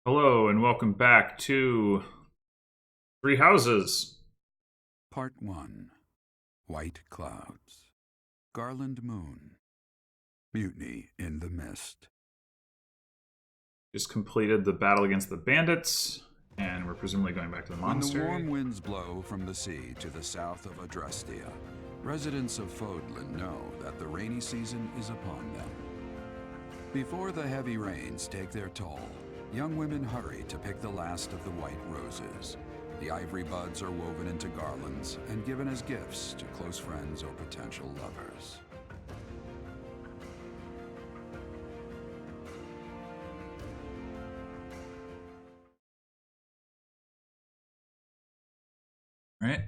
Hello and welcome back to Three Houses. Part 1. White Clouds. Garland Moon. Mutiny in the Mist. Just completed the battle against the bandits, and we're presumably going back to the monastery. When the warm winds blow from the sea to the south of Adrastia, residents of Fodlan know that the rainy season is upon them. Before the heavy rains take their toll, young women hurry to pick the last of the white roses. The ivory buds are woven into garlands and given as gifts to close friends or potential lovers. Right.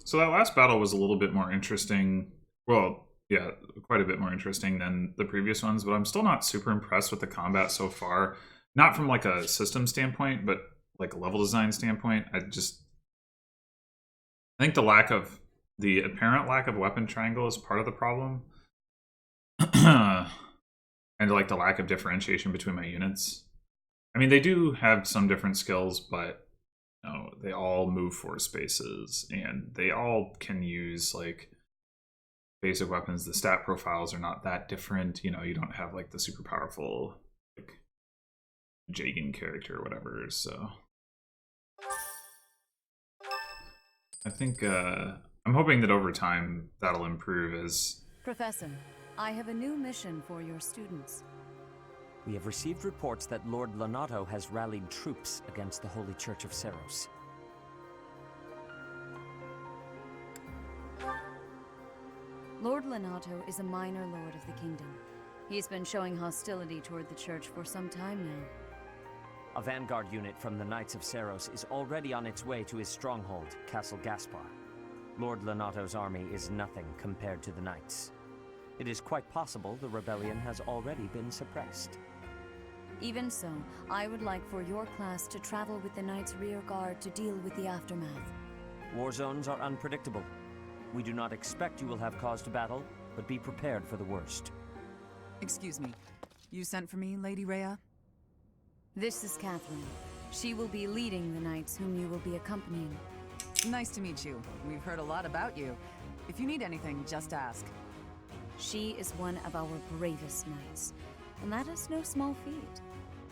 So that last battle was a little bit more interesting. Well, yeah, quite a bit more interesting than the previous ones, but I'm still not super impressed with the combat so far. Not from like a system standpoint, but like a level design standpoint. I think the apparent lack of weapon triangle is part of the problem. And like the lack of differentiation between my units. I mean, they do have some different skills, but they all move 4 spaces, and they all can use like basic weapons. The stat profiles are not that different. You don't have like the super powerful like Jagan character or whatever. So I think I'm hoping that over time that'll improve as... Professor, I have a new mission for your students. We have received reports that Lord Lonato has rallied troops against the Holy Church of Seros. Lord Lonato is a minor lord of the kingdom. He's been showing hostility toward the church for some time now. A vanguard unit from the Knights of Seros is already on its way to his stronghold, Castle Gaspar. Lord Lonato's army is nothing compared to the Knights. It is quite possible the rebellion has already been suppressed. Even so, I would like for your class to travel with the Knights' rear guard to deal with the aftermath. War zones are unpredictable. We do not expect you will have cause to battle, but be prepared for the worst. Excuse me. You sent for me, Lady Rhea? This is Catherine. She will be leading the Knights whom you will be accompanying. Nice to meet you. We've heard a lot about you. If you need anything, just ask. She is one of our bravest knights, and that is no small feat.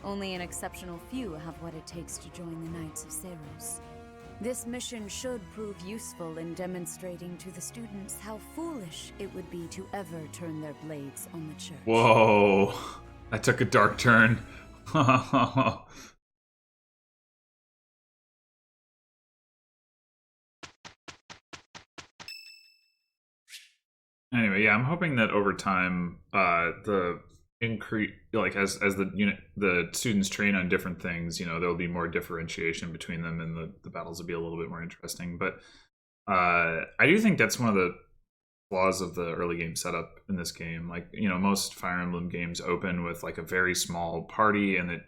Only an exceptional few have what it takes to join the Knights of Seros. This mission should prove useful in demonstrating to the students how foolish it would be to ever turn their blades on the church. Whoa, that took a dark turn. Anyway, yeah, I'm hoping that over time, the increase, like as the students train on different things, there'll be more differentiation between them, and the battles will be a little bit more interesting. But I do think that's one of the flaws of the early game setup in this game. Like, most Fire Emblem games open with like a very small party, and it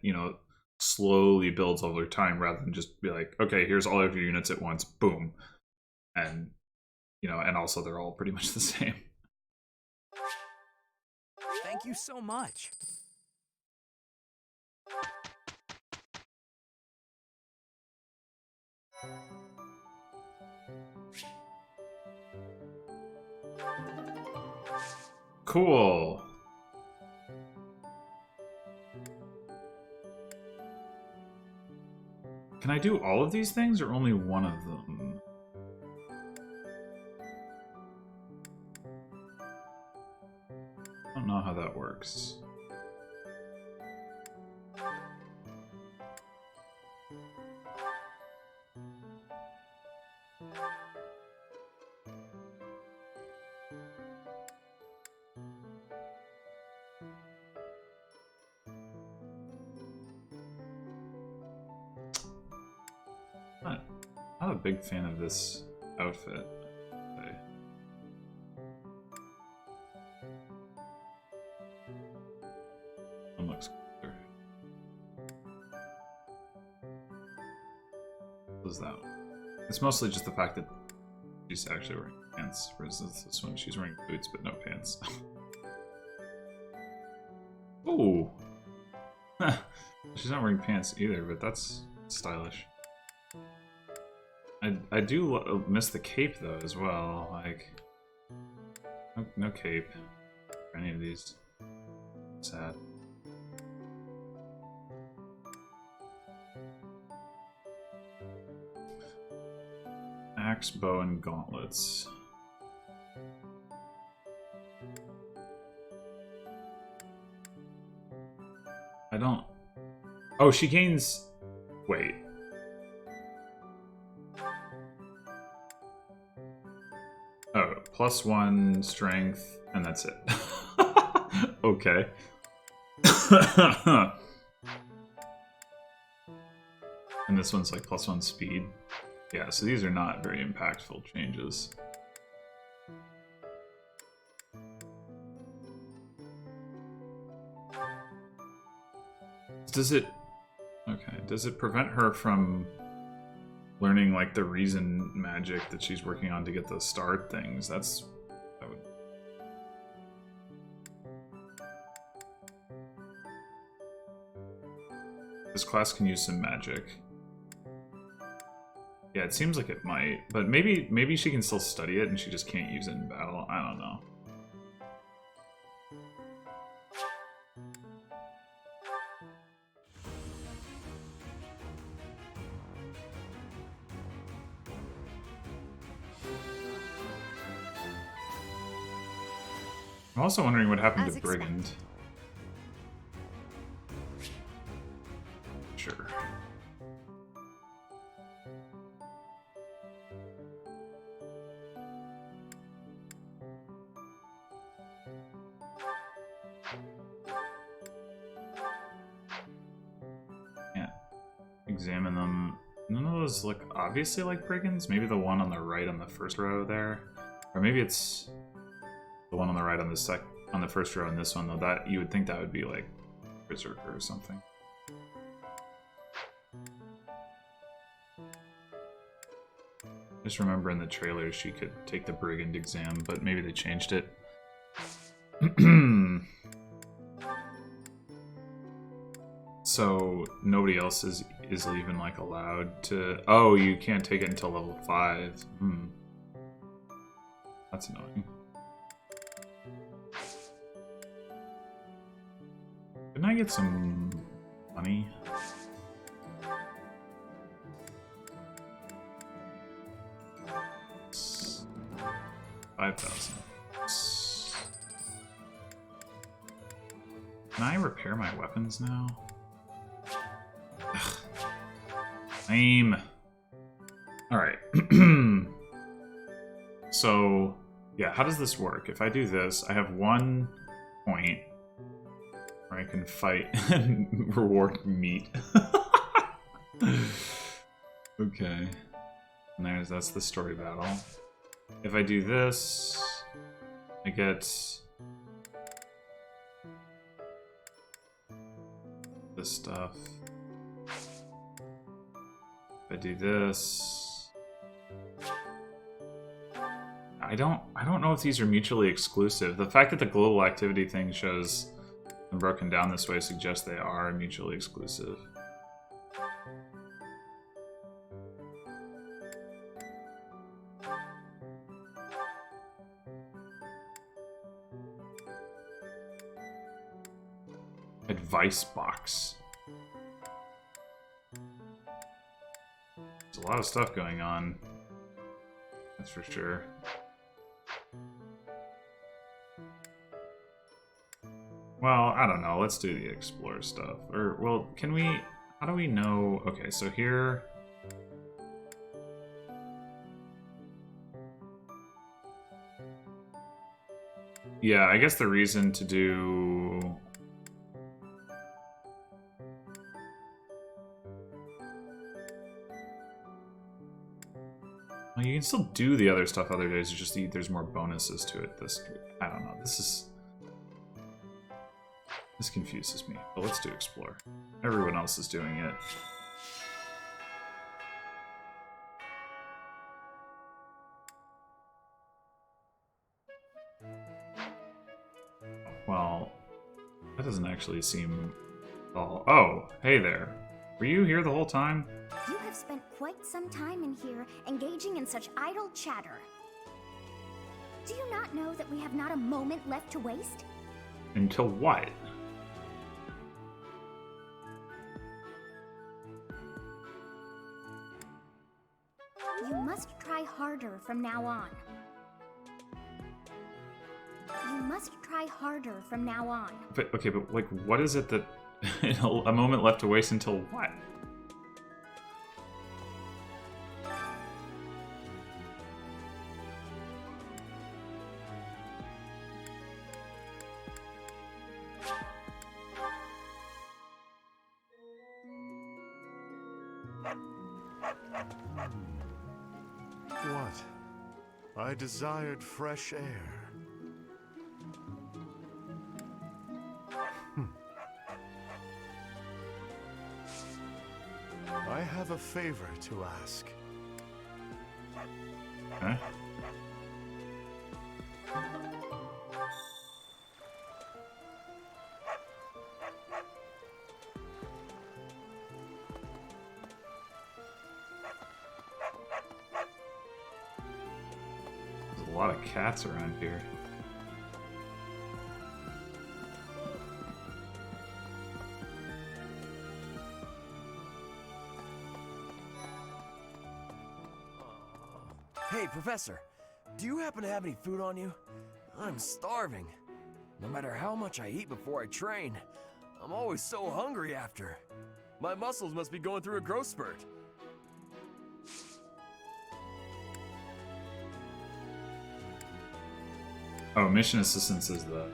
slowly builds over time, rather than just be like, okay, here's all of your units at once, boom, and and also they're all pretty much the same. Thank you so much. Cool. Can I do all of these things or only one of them? I don't know how that works. Not a big fan of this outfit. One looks cooler. What is that one? It's mostly just the fact that she's actually wearing pants, whereas this one she's wearing boots but no pants. Oh! She's not wearing pants either, but that's stylish. I do miss the cape though as well. Like, no cape for any of these. Sad. Axe, bow, and gauntlets. I don't... Oh, she gains... Wait. Oh, +1 strength, and that's it. Okay. And this one's like +1 speed. Yeah, so these are not very impactful changes. Does it... Okay, does it prevent her from learning, like, the reason magic that she's working on to get the star things? That would... This class can use some magic. Yeah, it seems like it might, but maybe she can still study it and she just can't use it in battle. I don't know. I'm also wondering what happened to Brigand. Sure. Can't examine them. None of those look obviously like brigands. Maybe the one on the right on the first row there, or maybe it's the one on the right on the first row in this one, though. That you would think that would be like Berserker or something. Just remember in the trailer she could take the brigand exam, but maybe they changed it. So nobody else is even like allowed to. Oh, you can't take it until level 5. That's annoying. Didn't I get some money? $5,000. Can I repair my weapons now? Ugh. Lame. Alright. So, yeah, how does this work? If I do this, I have 1 point where I can fight and reward meat. Okay. And that's the story battle. If I do this, I get this stuff. If I do this, I don't know if these are mutually exclusive. The fact that the global activity thing shows them broken down this way suggests they are mutually exclusive. Advice box. There's a lot of stuff going on. That's for sure. Well, I don't know. Let's do the explore stuff. Or, well, can we... How do we know... Okay, so here... Yeah, I guess the reason to do... Well, you can still do the other stuff other days, it's just there's more bonuses to it. I don't know, this confuses me, but let's do explore. Everyone else is doing it. Well, That doesn't actually seem... Oh, hey there. Were you here the whole time? You have spent quite some time in here, engaging in such idle chatter. Do you not know that we have not a moment left to waste? Until what? You must try harder from now on. You must try harder from now on. But, okay, but like, what is it that... a moment left to waste until what? What? I desired fresh air. I have a favor to ask. Okay. There's a lot of cats around here. Hey, Professor, do you happen to have any food on you? I'm starving. No matter how much I eat before I train, I'm always so hungry after. My muscles must be going through a growth spurt. Oh, mission assistance is the...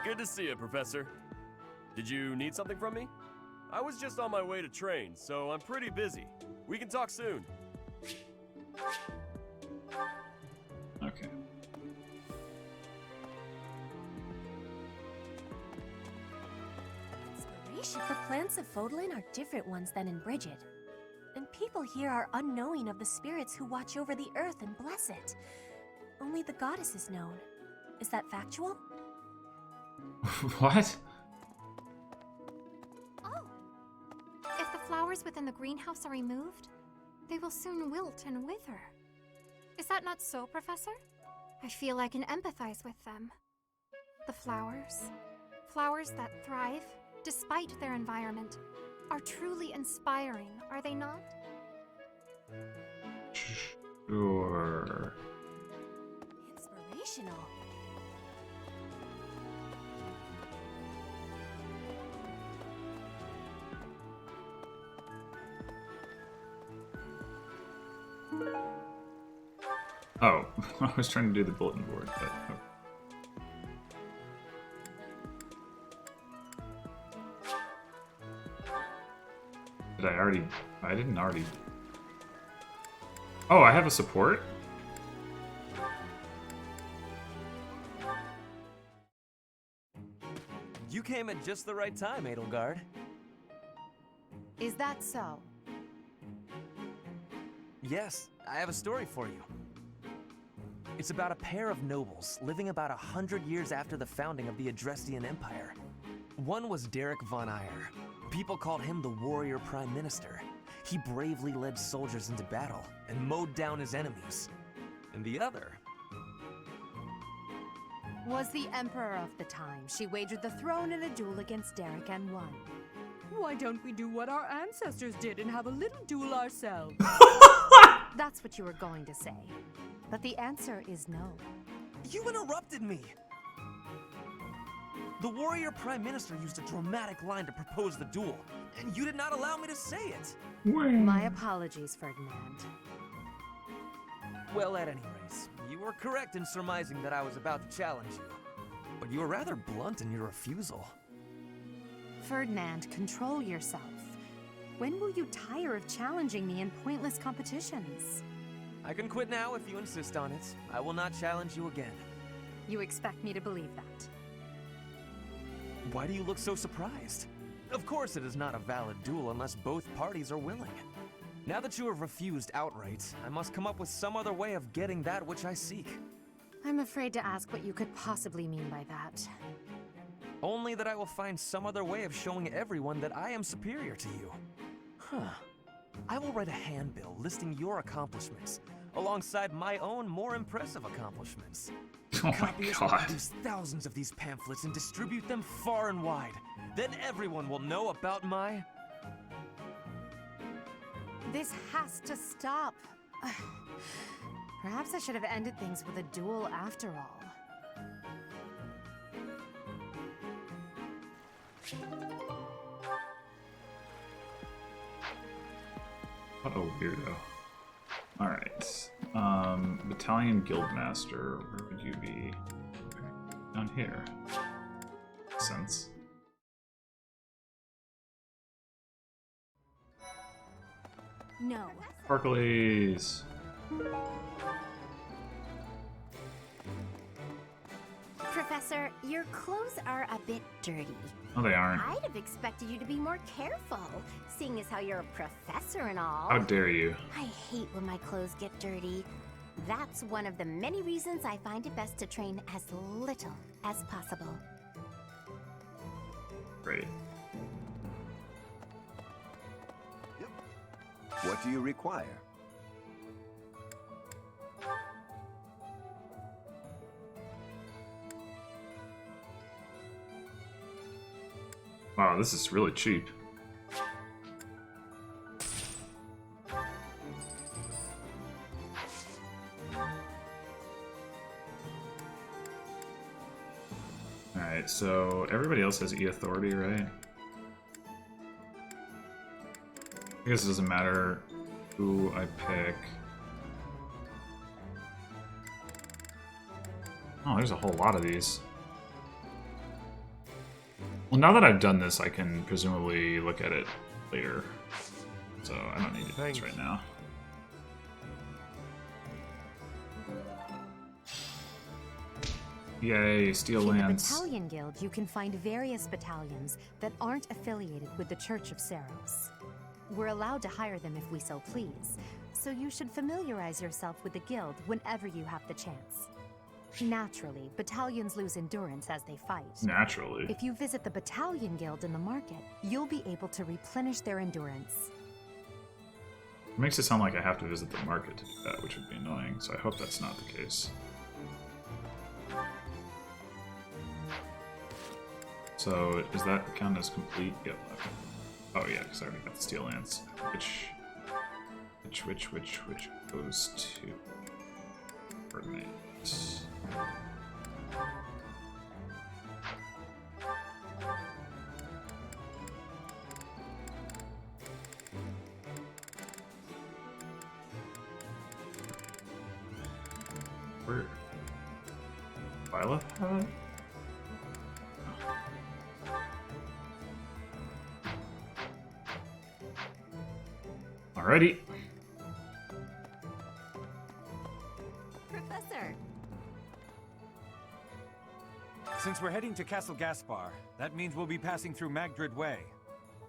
Good to see you, Professor. Did you need something from me? I was just on my way to train, so I'm pretty busy. We can talk soon. Okay. Inspiration. The plants of Fodlan are different ones than in Bridget. And people here are unknowing of the spirits who watch over the earth and bless it. Only the goddess is known. Is that factual? What? Oh! If the flowers within the greenhouse are removed, they will soon wilt and wither. Is that not so, Professor? I feel I can empathize with them. The flowers that thrive despite their environment, are truly inspiring, are they not? Sure. Inspirational. Oh, I was trying to do the bulletin board, but... Oh. Did I already... I didn't already... Oh, I have a support? You came at just the right time, Edelgard. Is that so? Yes, I have a story for you. It's about a pair of nobles living about 100 years after the founding of the Adrestian Empire. One was Derek von Eyre. People called him the warrior prime minister. He bravely led soldiers into battle and mowed down his enemies. And the other Was the emperor of the time. She wagered the throne in a duel against Derek and won. Why don't we do what our ancestors did and have a little duel ourselves? That's what you were going to say. But the answer is no. You interrupted me! The warrior prime minister used a dramatic line to propose the duel, and you did not allow me to say it! My apologies, Ferdinand. Well, at any rate, you were correct in surmising that I was about to challenge you. But you were rather blunt in your refusal. Ferdinand, control yourself. When will you tire of challenging me in pointless competitions? I can quit now if you insist on it. I will not challenge you again. You expect me to believe that? Why do you look so surprised? Of course it is not a valid duel unless both parties are willing. Now that you have refused outright, I must come up with some other way of getting that which I seek. I'm afraid to ask what you could possibly mean by that. Only that I will find some other way of showing everyone that I am superior to you. Huh. I will write a handbill listing your accomplishments, alongside my own more impressive accomplishments. Oh my Copyists will god. produce thousands of these pamphlets and distribute them far and wide. Then everyone will know about my... This has to stop. Perhaps I should have ended things with a duel after all. What a weirdo. Alright. Battalion Guildmaster, where would you be? Down here. Makes sense. No. Sparklies! Professor, your clothes are a bit dirty. No, they aren't. I'd have expected you to be more careful, seeing as how you're a professor and all. How dare you? I hate when my clothes get dirty. That's one of the many reasons I find it best to train as little as possible. Great. What do you require? Wow, this is really cheap. Alright, so everybody else has E authority, right? I guess it doesn't matter who I pick. Oh, there's a whole lot of these. Well, now that I've done this, I can presumably look at it later. So I don't need to do this right now. Yay, Steel In the Lance. Battalion Guild, you can find various battalions that aren't affiliated with the Church of Ceros. We're allowed to hire them if we so please, so you should familiarize yourself with the guild whenever you have the chance. Naturally, battalions lose endurance as they fight. Naturally. If you visit the Battalion Guild in the market, you'll be able to replenish their endurance. It makes it sound like I have to visit the market to do that, which would be annoying, so I hope that's not the case. So, does that count as complete? Yep, okay. Oh yeah, because I already got the Steel Lance. Which goes to Ferdinand. Where? Violet have it? Alrighty. Professor! Since we're heading to Castle Gaspar, that means we'll be passing through Magdrid Way.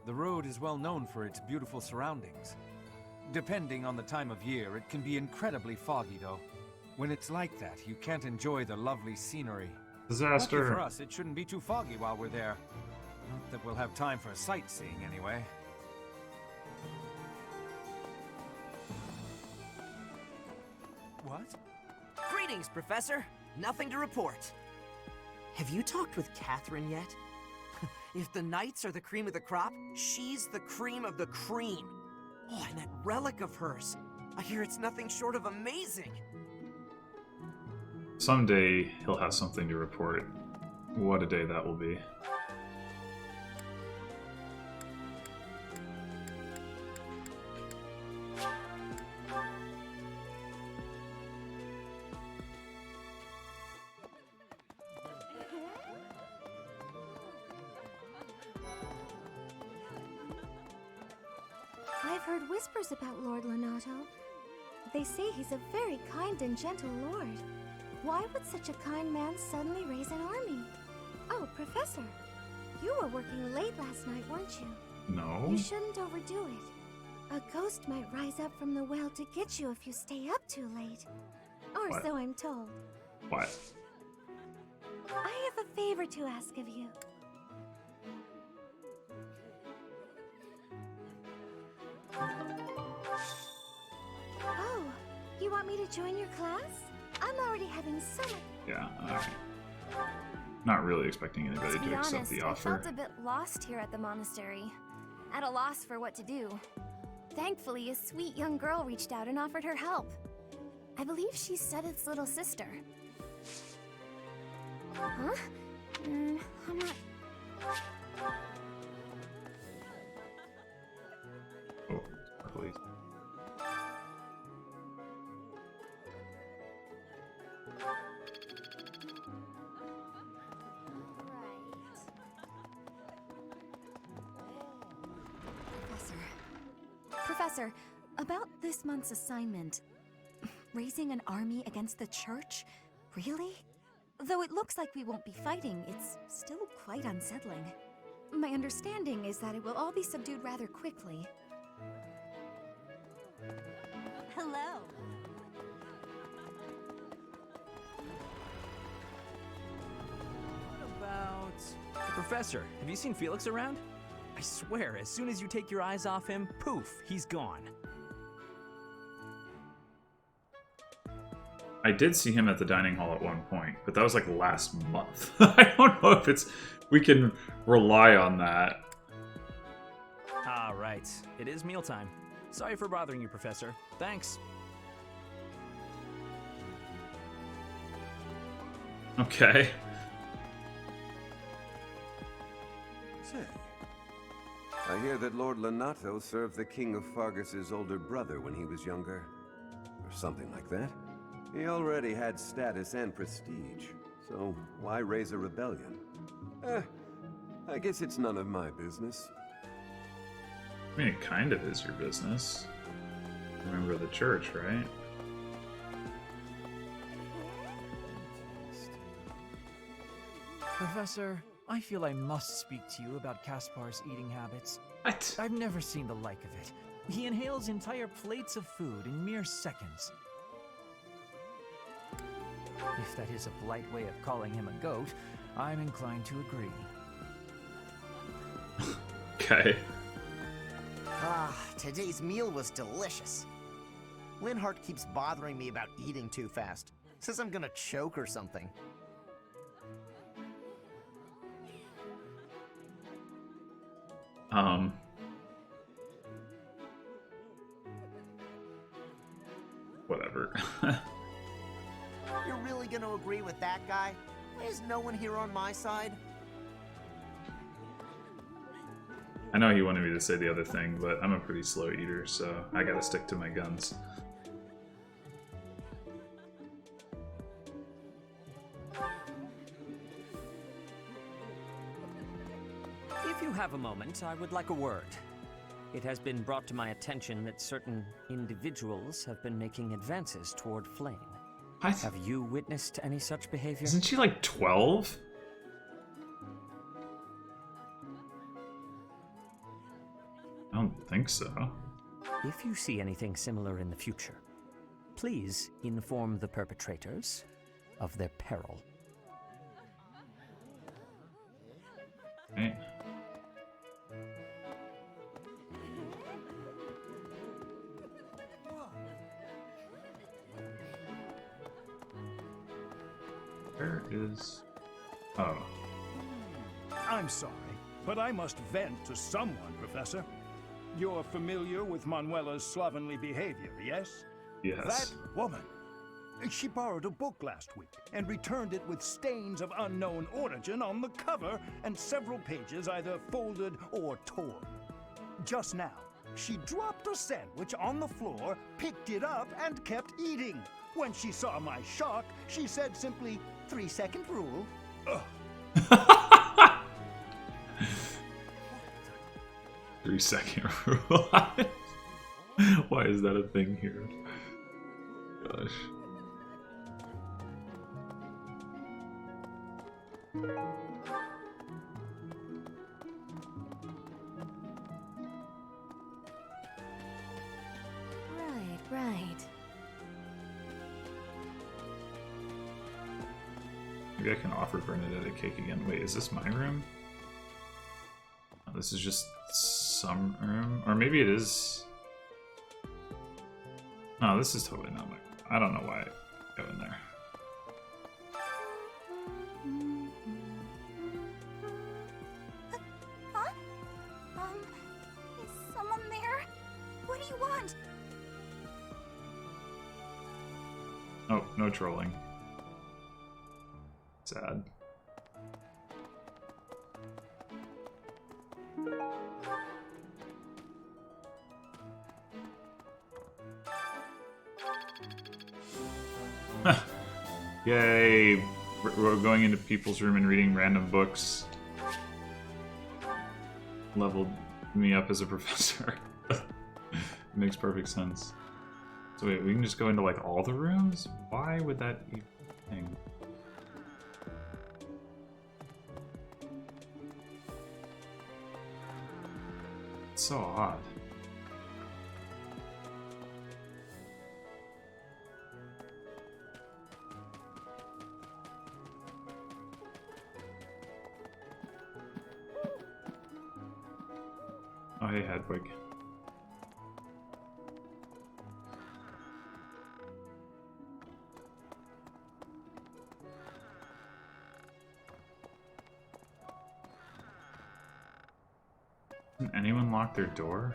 The road is well known for its beautiful surroundings. Depending on the time of year, it can be incredibly foggy, though. When it's like that, you can't enjoy the lovely scenery. Disaster. Lucky for us, it shouldn't be too foggy while we're there. Not that we'll have time for sightseeing, anyway. What? Greetings, Professor. Nothing to report. Have you talked with Catherine yet? If the knights are the cream of the crop, she's the cream of the cream. Oh, and that relic of hers. I hear it's nothing short of amazing. Someday he'll have something to report. What a day that will be. I've heard whispers about Lord Lonato. They say he's a very kind and gentle lord. Why would such a kind man suddenly raise an army? Oh, Professor, you were working late last night, weren't you? No. You shouldn't overdo it. A ghost might rise up from the well to get you if you stay up too late. Or What? so I'm told. What? I have a favor to ask of you. want me to join your class? I'm already having so much... Yeah, not really expecting anybody To be to accept honest, the I offer. felt a bit lost here at the monastery. At a loss for what to do. Thankfully, a sweet young girl reached out and offered her help. I believe she's Sedith's little sister. Huh? I'm not... Oh, please. Professor, about this month's assignment, raising an army against the church? Really? Though it looks like we won't be fighting, it's still quite unsettling. My understanding is that it will all be subdued rather quickly. Hello. What about... Professor, have you seen Felix around? I swear, as soon as you take your eyes off him, poof, he's gone. I did see him at the dining hall at one point, but that was like last month. I don't know if we can rely on that. Ah, right. It is mealtime. Sorry for bothering you, Professor. Thanks. Okay. Say, I hear that Lord Lonato served the King of Fargus's older brother when he was younger. Or something like that. He already had status and prestige, so why raise a rebellion? I guess it's none of my business. I mean, it kind of is your business. Remember the church, right? Professor, I feel I must speak to you about Caspar's eating habits. What? I've never seen the like of it. He inhales entire plates of food in mere seconds. If that is a polite way of calling him a goat, I'm inclined to agree. Okay. Ah, today's meal was delicious. Linhart keeps bothering me about eating too fast. Says I'm gonna choke or something. Whatever. You're really gonna agree with that guy? Why is no one here on my side? I know he wanted me to say the other thing, but I'm a pretty slow eater, so I gotta stick to my guns. If you have a moment, I would like a word. It has been brought to my attention that certain individuals have been making advances toward Flame. What? Have you witnessed any such behavior? Isn't she like 12? I don't think so. If you see anything similar in the future, please inform the perpetrators of their peril. Right. Where is... Oh. I'm sorry, but I must vent to someone, Professor. You're familiar with Manuela's slovenly behavior, yes? Yes. That woman. She borrowed a book last week and returned it with stains of unknown origin on the cover and several pages either folded or torn. Just now, she dropped a sandwich on the floor, picked it up, and kept eating. When she saw my shock, she said simply, 3-second rule. Ugh. 3-second rule. Why is that a thing here? Gosh. Right. Maybe I can offer Bernadette a cake again. Wait, is this my room? Oh, this is just some room? Or maybe it is... No, this is totally not my room. I don't know why I go in there. Huh? Is someone there? What do you want? Oh, no trolling. Sad. Yay! We're going into people's room and reading random books. Leveled me up as a professor. Makes perfect sense. So wait, we can just go into like all the rooms? Why would that be a thing? It's so odd. Oh, hey, Hedwig. Didn't anyone lock their door?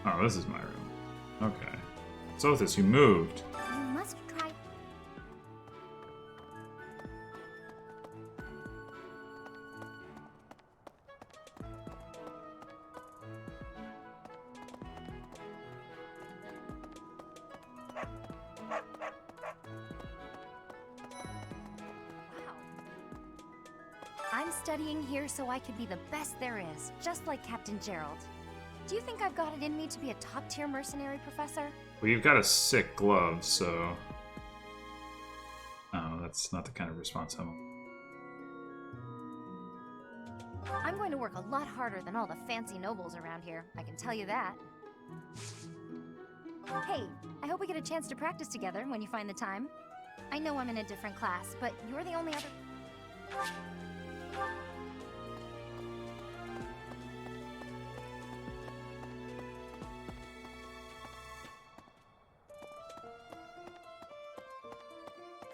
Oh, this is my room. Okay. Sothis, you moved. You must try. I'm studying here so I can be the best there is, just like Captain Gerald. Do you think I've got it in me to be a top-tier mercenary, Professor? Well, you've got a sick glove, so... Oh, that's not the kind of response I want. I'm going to work a lot harder than all the fancy nobles around here, I can tell you that. Hey, I hope we get a chance to practice together when you find the time. I know I'm in a different class, but you're the only other...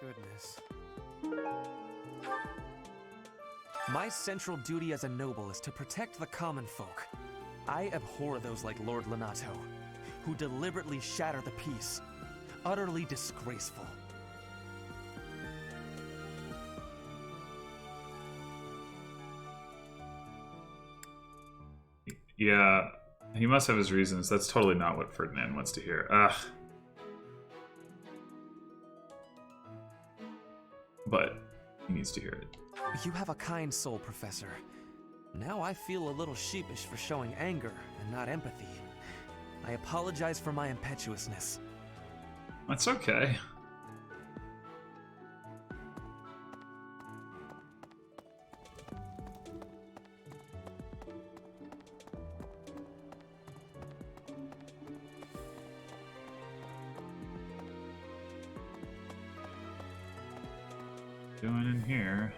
Goodness. My central duty as a noble is to protect the common folk. I abhor those like Lord Lonato, who deliberately shatter the peace. Utterly disgraceful. Yeah, he must have his reasons. That's totally not what Ferdinand wants to hear. Ugh. But he needs to hear it. You have a kind soul, Professor. Now I feel a little sheepish for showing anger and not empathy. I apologize for my impetuousness. That's okay. Doing in here?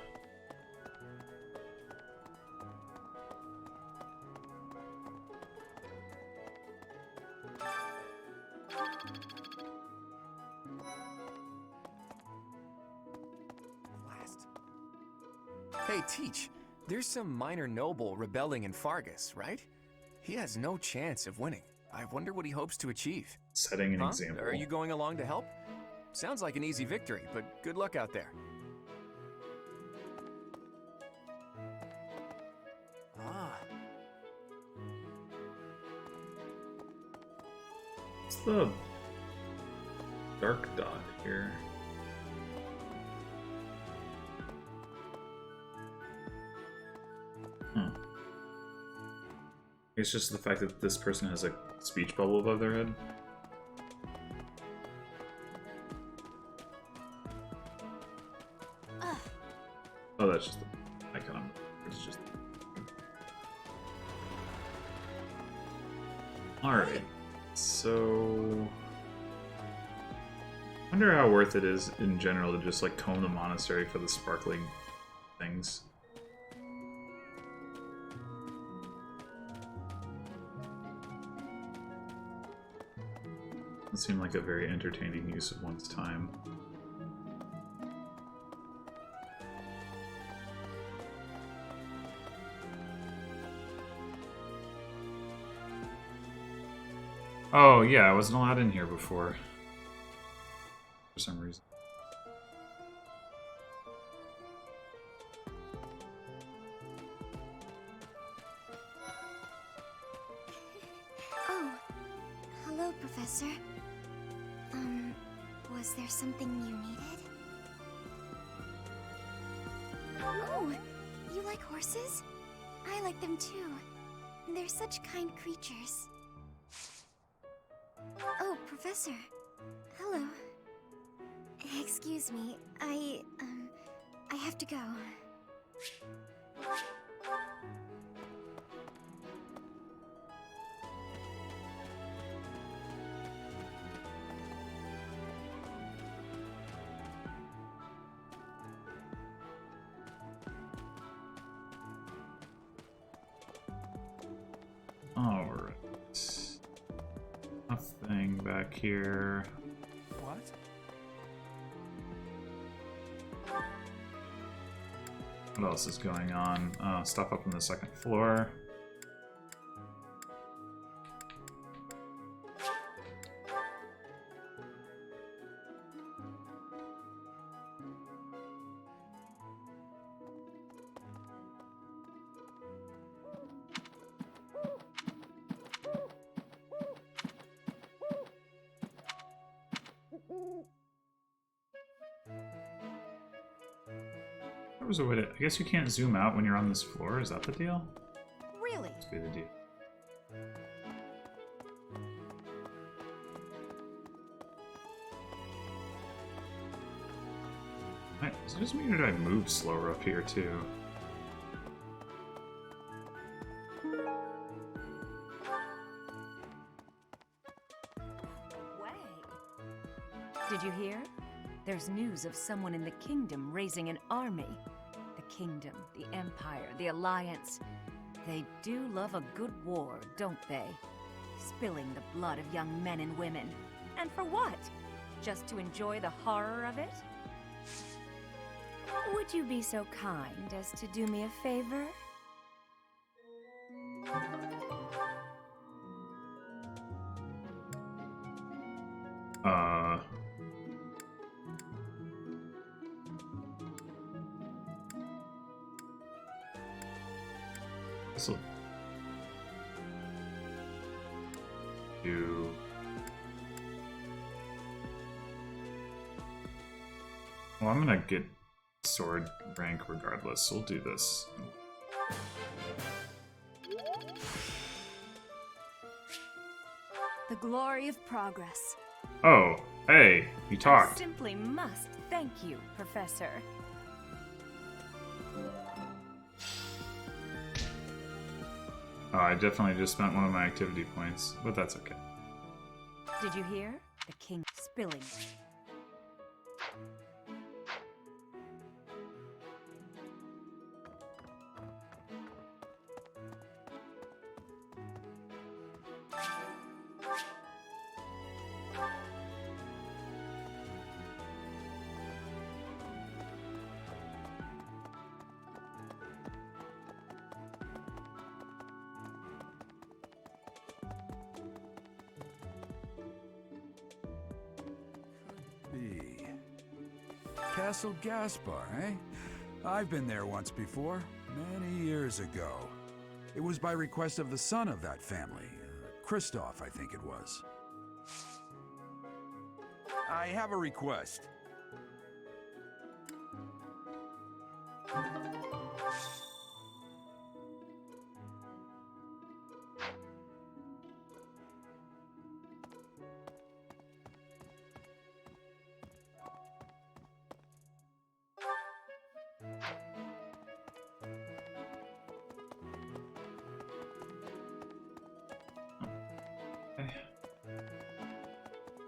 Hey, Teach, there's some minor noble rebelling in Fargus, right? He has no chance of winning. I wonder what he hopes to achieve. Setting an example. Are you going along to help? Sounds like an easy victory, but good luck out there. Ah. What's the dark dot here? It's just the fact that this person has a speech bubble above their head. Oh, that's just the icon. It's just. Alright. So. I wonder how worth it is in general to just like comb the monastery for the sparkling things. It seemed like a very entertaining use of one's time. Oh yeah, I wasn't allowed in here before. For some reason. Oh, hello, Professor. Was there something you needed? Oh, you like horses? I like them too. They're such kind creatures. Oh, Professor. Hello. Excuse me, I have to go. Alright. Nothing back here. What? What else is going on? Stuff up on the second floor. There was a way to, I guess you can't zoom out when you're on this floor. Is that the deal? Really? Must be the deal. Does it just mean that I move slower up here too? Did you hear? There's news of someone in the kingdom raising an army. The kingdom, the empire, the alliance. They do love a good war, don't they? Spilling the blood of young men and women. And for what? Just to enjoy the horror of it? Would you be so kind as to do me a favor? This'll do. Well, I'm gonna get sword rank regardless, so we'll do this. The glory of progress. Oh, hey, you talked. I simply must thank you, Professor. Oh, I definitely just spent one of my activity points, but that's okay. Did you hear? The king spilling. Castle Gaspar, eh? I've been there once before, many years ago. It was by request of the son of that family. Christoph, I think it was. I have a request.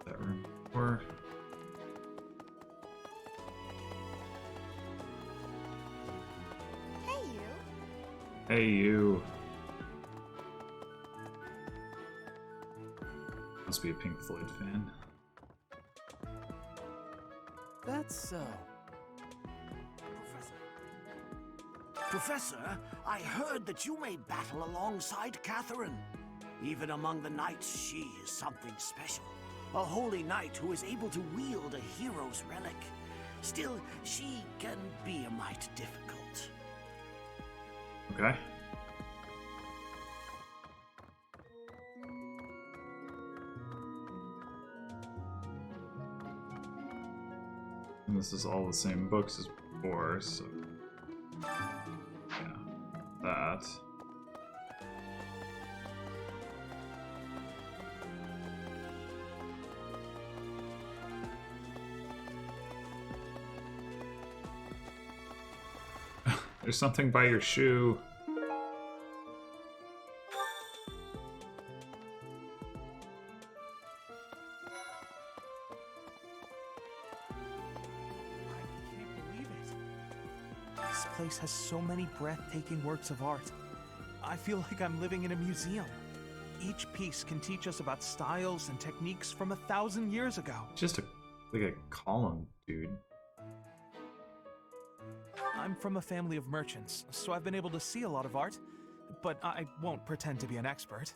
That room. Or Hey, you. Must be a Pink Floyd fan. That's so. Professor, I heard that you may battle alongside Catherine. Even among the knights, she is something special. A holy knight who is able to wield a hero's relic. Still, she can be a mite difficult. Okay. And this is all the same books as before, so yeah, that. There's something by your shoe. This place has so many breathtaking works of art. I feel like I'm living in a museum. Each piece can teach us about styles and techniques from 1,000 years ago. Just like a column, dude. I'm from a family of merchants, so I've been able to see a lot of art, but I won't pretend to be an expert.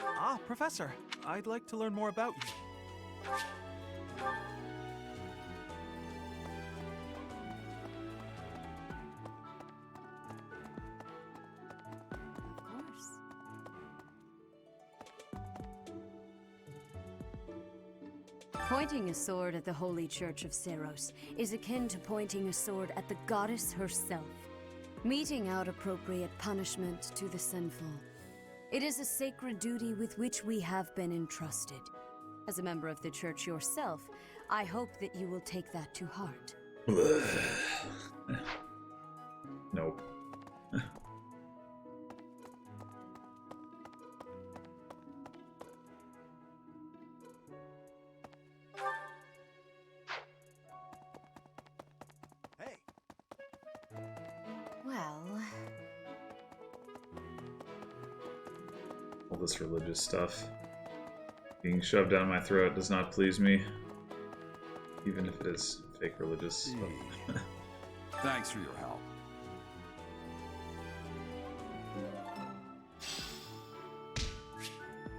Ah, Professor, I'd like to learn more about you. Pointing a sword at the Holy Church of Seros is akin to pointing a sword at the goddess herself, meting out appropriate punishment to the sinful. It is a sacred duty with which we have been entrusted. As a member of the church yourself, I hope that you will take that to heart. Nope. All this religious stuff being shoved down my throat does not please me, even if it is fake religious stuff. Thanks for your help.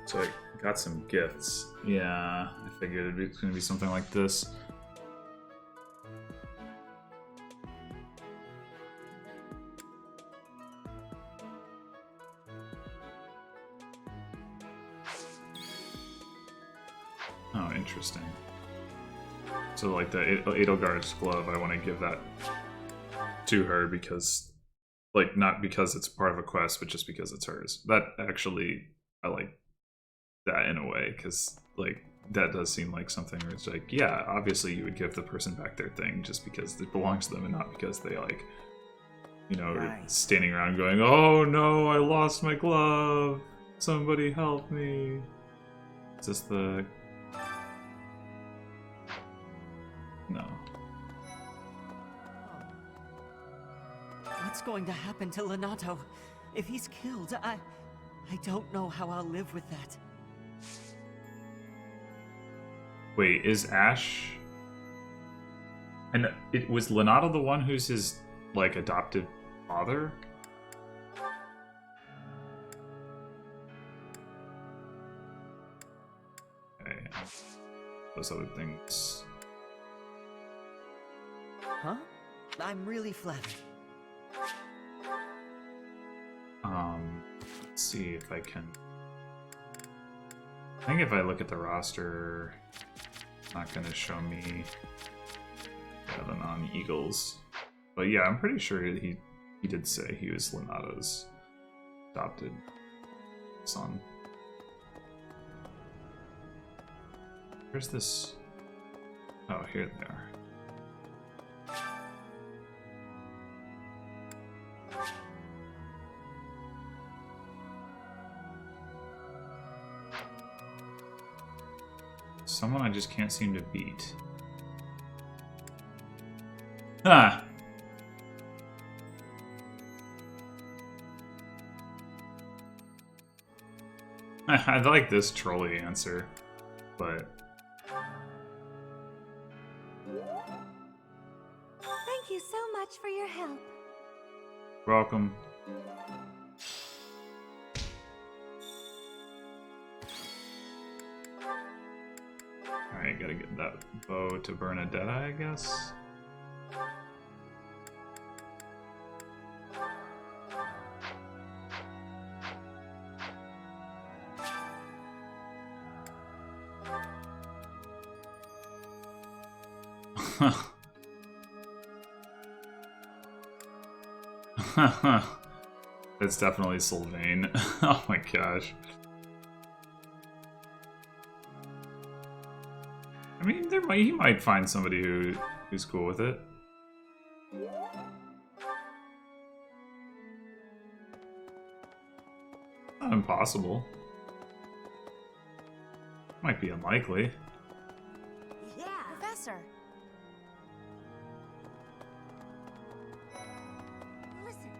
So I got some gifts. Yeah, I figured it's gonna be something like this. Oh, interesting. So like the Edelgard's glove, I want to give that to her because, like, not because it's part of a quest, but just because it's hers. That actually, I like that in a way, because like that does seem like something where it's like, yeah, obviously you would give the person back their thing just because it belongs to them and not because they, like, you know, are standing around going, oh no, I lost my glove, somebody help me. Is this the... No. What's going to happen to Lenato? If he's killed, I don't know how I'll live with that. Wait, is Ash... And it was Lenato the one who's his, like, adopted father? Okay. Those other things... Huh? I'm really flattered. Let's see if I can... I think if I look at the roster, it's not going to show me the non-Eagles. But yeah, I'm pretty sure he did say he was Lenato's adopted son. Where's this? Oh, here they are. Someone I just can't seem to beat. I like this trolley answer, but Thank you so much for your help. welcome. Alright, gotta get that bow to Bernadetta, I guess. It's definitely Sylvain. Oh my gosh. I mean, he might find somebody who's cool with it. Not impossible. Might be unlikely. Yeah, Professor. Listen,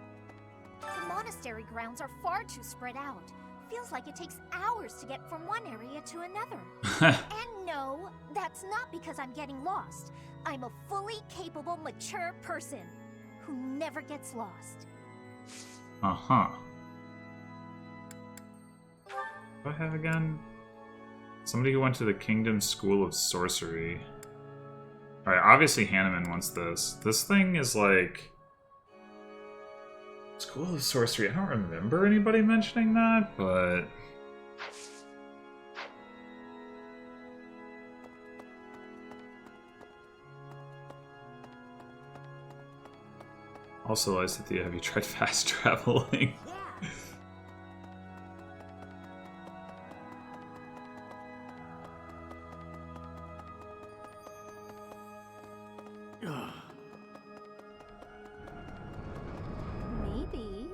the monastery grounds are far too spread out. Feels like it takes hours to get from one area to another. And no, that's not because I'm getting lost. I'm a fully capable, mature person who never gets lost. Uh-huh. What do I have again? Somebody who went to the Kingdom School of Sorcery. Alright, obviously Hanneman wants this. This thing is like... School of Sorcery. I don't remember anybody mentioning that, but... Also, Lysithea, have you tried fast traveling? Maybe.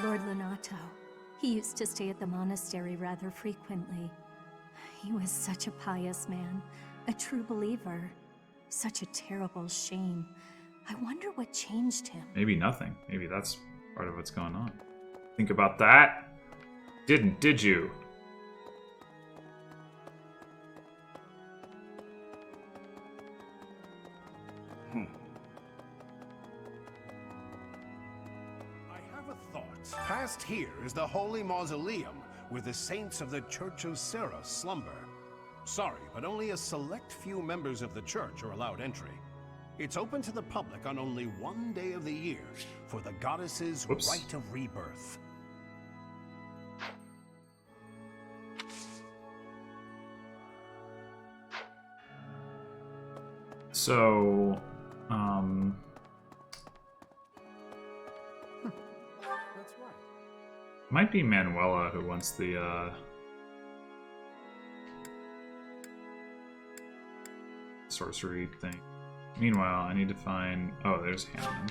Lord Lenato. He used to stay at the monastery rather frequently. He was such a pious man, a true believer. Such a terrible shame. I wonder what changed him. Maybe nothing. Maybe that's part of what's going on. Think about that? Did you? I have a thought. Past here is the Holy Mausoleum, where the saints of the Church of Serra slumber. Sorry, but only a select few members of the church are allowed entry. It's open to the public on only one day of the year, for the goddess's rite of rebirth. So, That's right. might be Manuela who wants the, sorcery thing. Meanwhile, I need to find... Oh, there's Hanneman.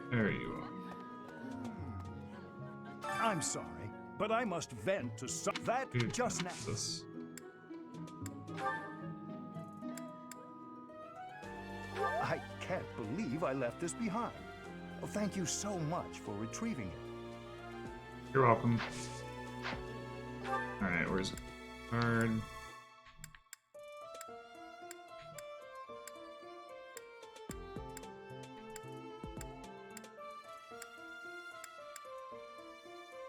There you are. I'm sorry, but I must vent to some... That just now... I can't believe I left this behind. Well, thank you so much for retrieving it. You're welcome. Alright, where's it? Card.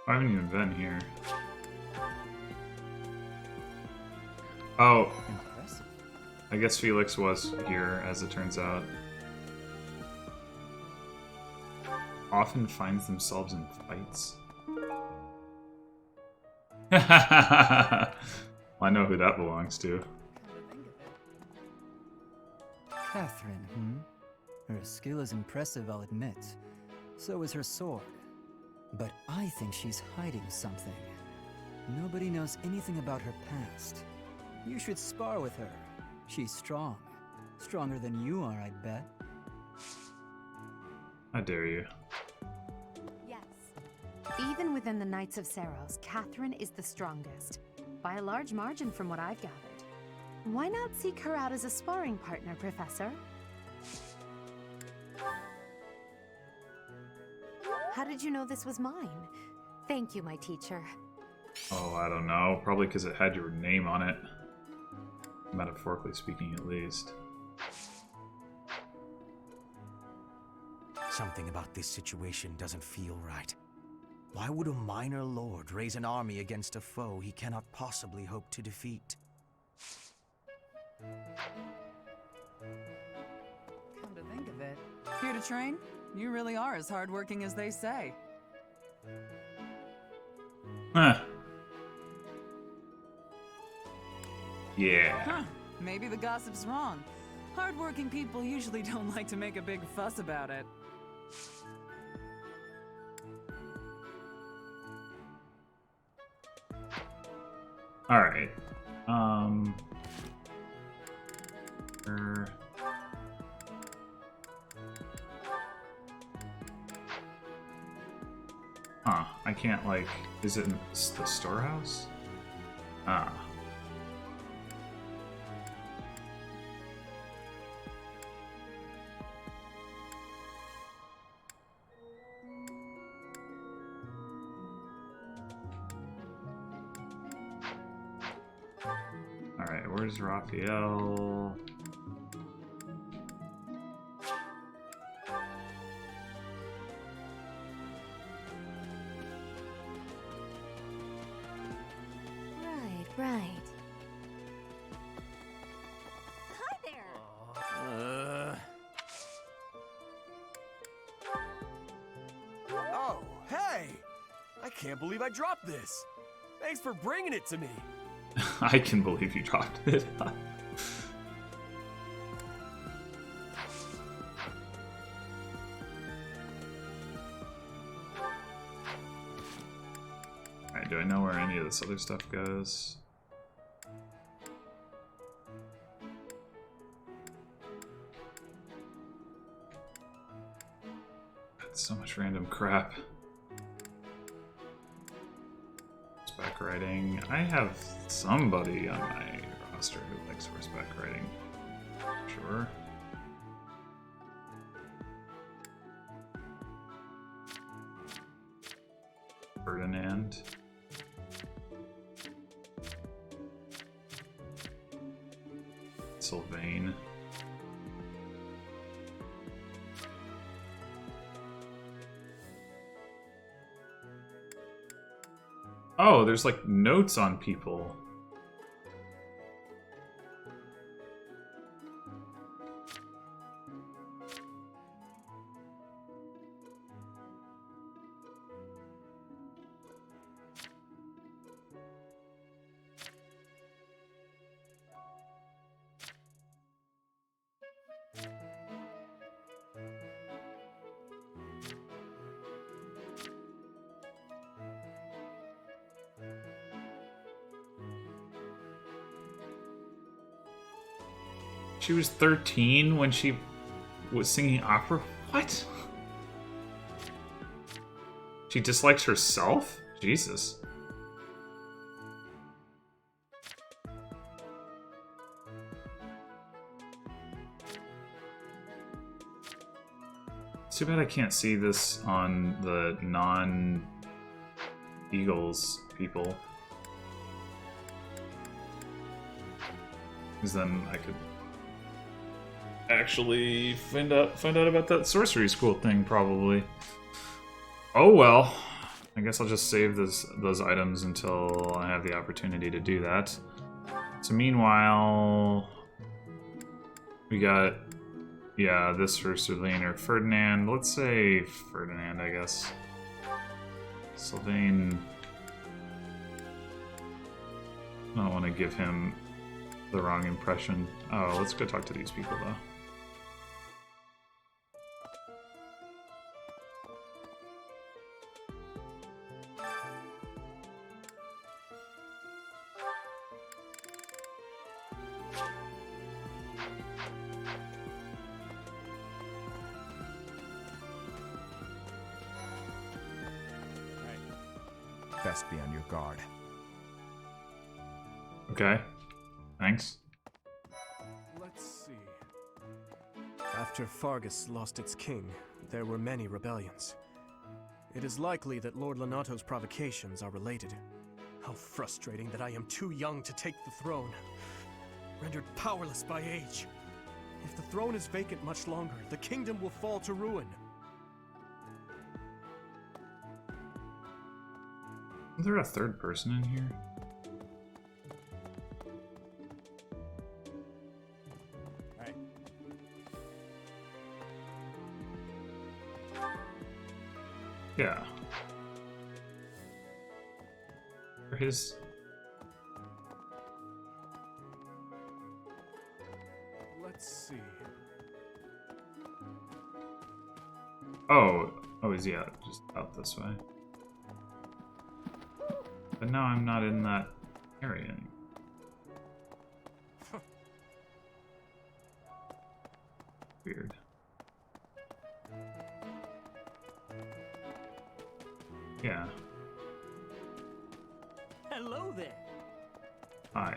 I haven't even been here. Oh. I guess Felix was here, as it turns out. Often finds themselves in fights. Well, I know who that belongs to. Catherine, Her skill is impressive, I'll admit. So is her sword. But I think she's hiding something. Nobody knows anything about her past. You should spar with her. She's strong. Stronger than you are, I'd bet. How dare you. Yes. Even within the Knights of Serros, Catherine is the strongest. by a large margin from what I've gathered. Why not seek her out as a sparring partner, Professor? How did you know this was mine? Thank you, my teacher. Oh, I don't know. Probably because it had your name on it. Metaphorically speaking, at least. Something about this situation doesn't feel right. Why would a minor lord raise an army against a foe he cannot possibly hope to defeat? Come to think of it, here to train? You really are as hardworking as they say. Huh. Yeah. Huh. Maybe the gossip's wrong. Hardworking people usually don't like to make a big fuss about it. Alright. Huh, I can't, like, is it in the storehouse? Ah. Alright, where's Raphael? Right. Hi there! Oh, hey! I can't believe I dropped this! Thanks for bringing it to me! I can believe you dropped it. Alright, do I know where any of this other stuff goes? That's so much random crap. Horseback riding. I have somebody on my roster who likes horseback riding. Sure. Ferdinand. Sylvain. Oh, there's like notes on people. She was 13 when she was singing opera? What? She dislikes herself? Jesus. It's too bad I can't see this on the non-Eagles people. Because then I could actually find out about that sorcery school thing, probably. Oh well. I guess I'll just save those items until I have the opportunity to do that. So meanwhile, we got, yeah, this for Sylvain or Ferdinand. Let's say Ferdinand, I guess. Sylvain, I don't want to give him the wrong impression. Oh, let's go talk to these people though. Best be on your guard. Okay. Thanks. Let's see. After Fargus lost its king, there were many rebellions. It is likely that Lord Lonato's provocations are related. How frustrating that I am too young to take the throne, rendered powerless by age. If the throne is vacant much longer, the kingdom will fall to ruin. Is there a third person in here? Hey. Yeah. His. Let's see. Oh, is he out? Just out this way? But now I'm not in that area anymore. Weird. Yeah. Hello there. Hi.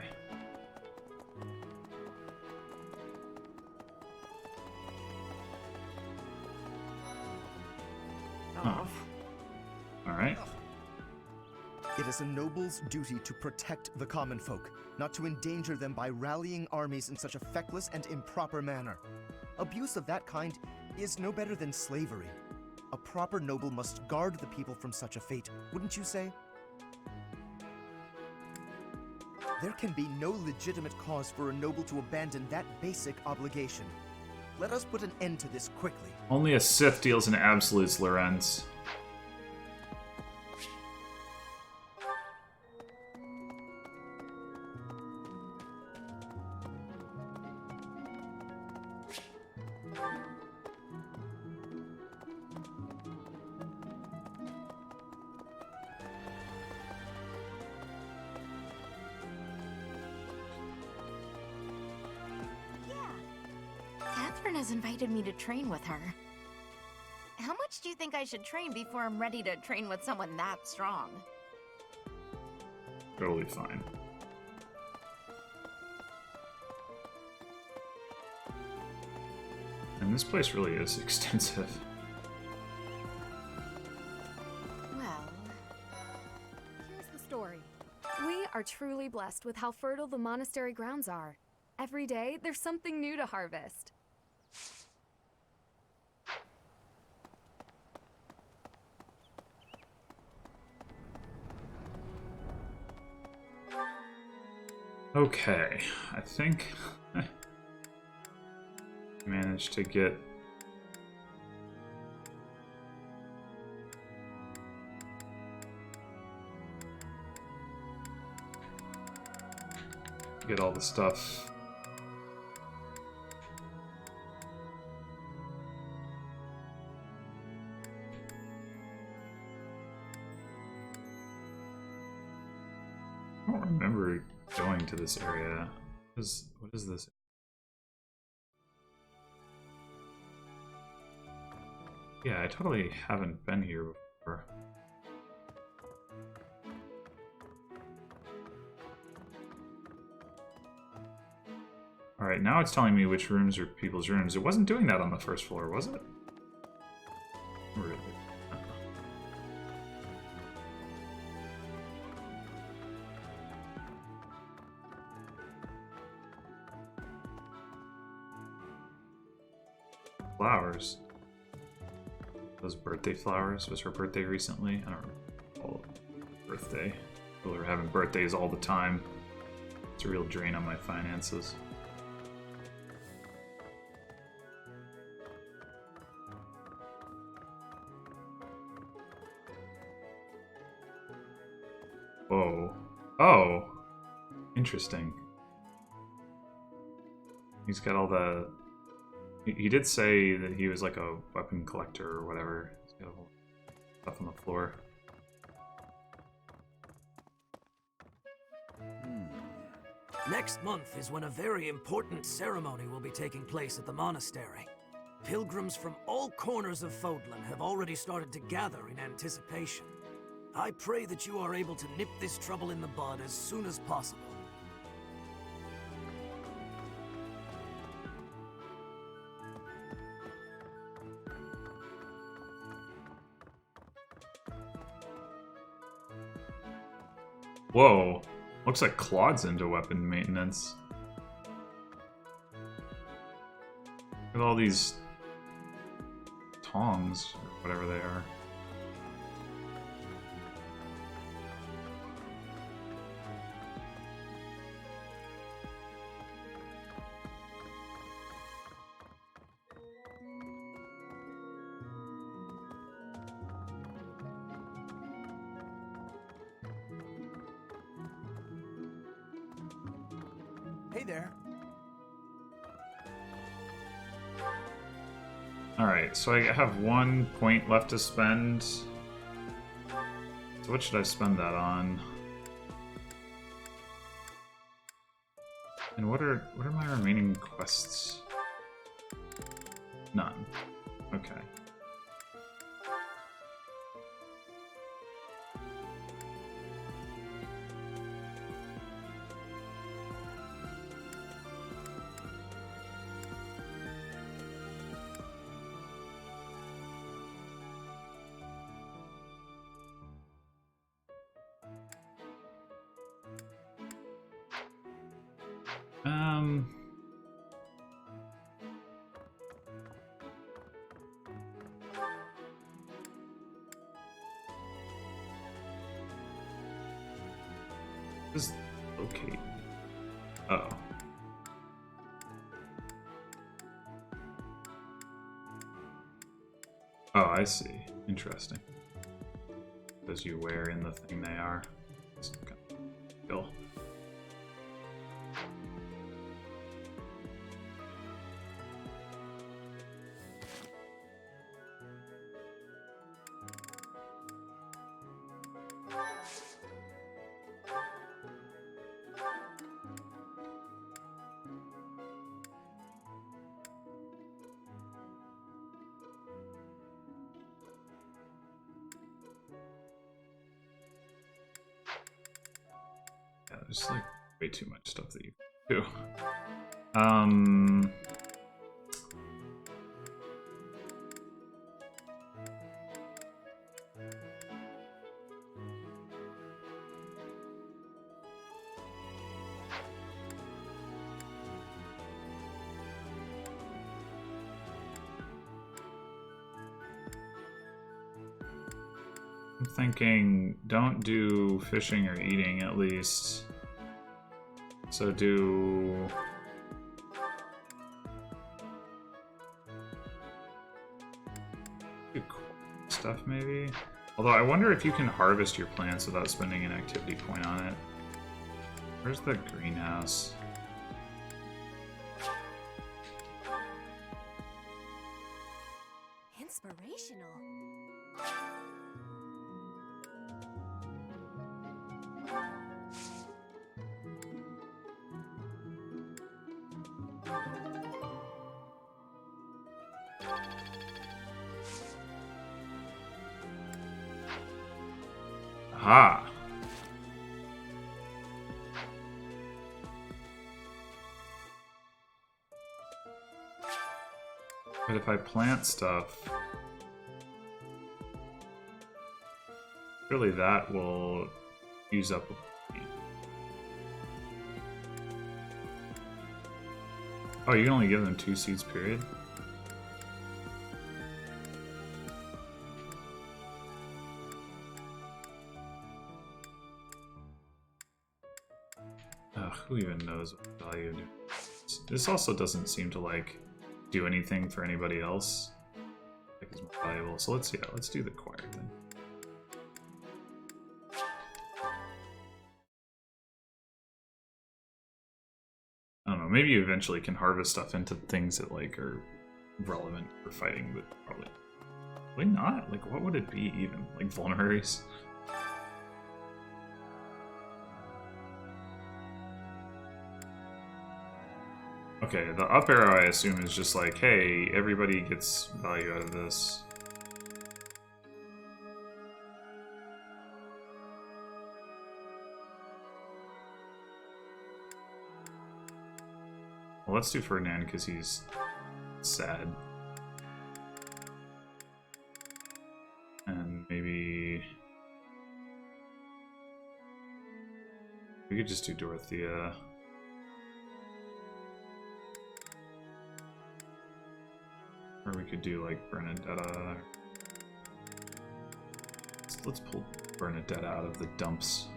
Oh. Alright. It is a noble's duty to protect the common folk, not to endanger them by rallying armies in such a feckless and improper manner. Abuse of that kind is no better than slavery. A proper noble must guard the people from such a fate, wouldn't you say? There can be no legitimate cause for a noble to abandon that basic obligation. Let us put an end to this quickly. Only a Sith deals in absolutes, Lorenz. Catherine has invited me to train with her. How much do you think I should train before I'm ready to train with someone that strong? Totally fine. And this place really is extensive. Well, here's the story. We are truly blessed with how fertile the monastery grounds are. Every day, there's something new to harvest. Okay, I think I managed to get all the stuff. I don't remember going to this area. What is this? Yeah, I totally haven't been here before. Alright, now it's telling me which rooms are people's rooms. It wasn't doing that on the first floor, was it? Really? Flowers. Those birthday flowers. Was her birthday recently? I don't remember. Oh, birthday. People are having birthdays all the time. It's a real drain on my finances. Whoa. Oh! Interesting. He's got all the... He did say that he was like a weapon collector or whatever. He's got a whole stuff on the floor. Next month is when a very important ceremony will be taking place at the monastery. Pilgrims from all corners of Fodlan have already started to gather in anticipation. I pray that you are able to nip this trouble in the bud as soon as possible. Whoa. Looks like Claude's into weapon maintenance. Look at all these tongs, or whatever they are. Hey there. Alright, so I have 1 point left to spend. So what should I spend that on? And what are my remaining quests? None. Okay. Just locate. Oh. Oh, I see. Interesting. As you wear in the thing they are. It's kind of cool. Yeah, there's like way too much stuff that you can do. I'm thinking don't do fishing or eating at least. So do stuff maybe? Although I wonder if you can harvest your plants without spending an activity point on it. Where's the greenhouse? Inspirational. Aha! But if I plant stuff, surely that will use up. Oh, you can only give them 2 seeds, period? Ugh, who even knows what the value of this? This also doesn't seem to, like, do anything for anybody else. Like, it's more valuable. So let's, yeah, let's do the choir thing. I don't know, maybe you eventually can harvest stuff into things that, like, are relevant for fighting, but probably not. Like, what would it be even? Like, vulneraries? Okay, the up arrow I assume is just like, hey, everybody gets value out of this. Well, let's do Ferdinand because he's sad. And maybe... We could just do Dorothea. Or we could do like Bernadetta. Let's pull Bernadetta out of the dumps.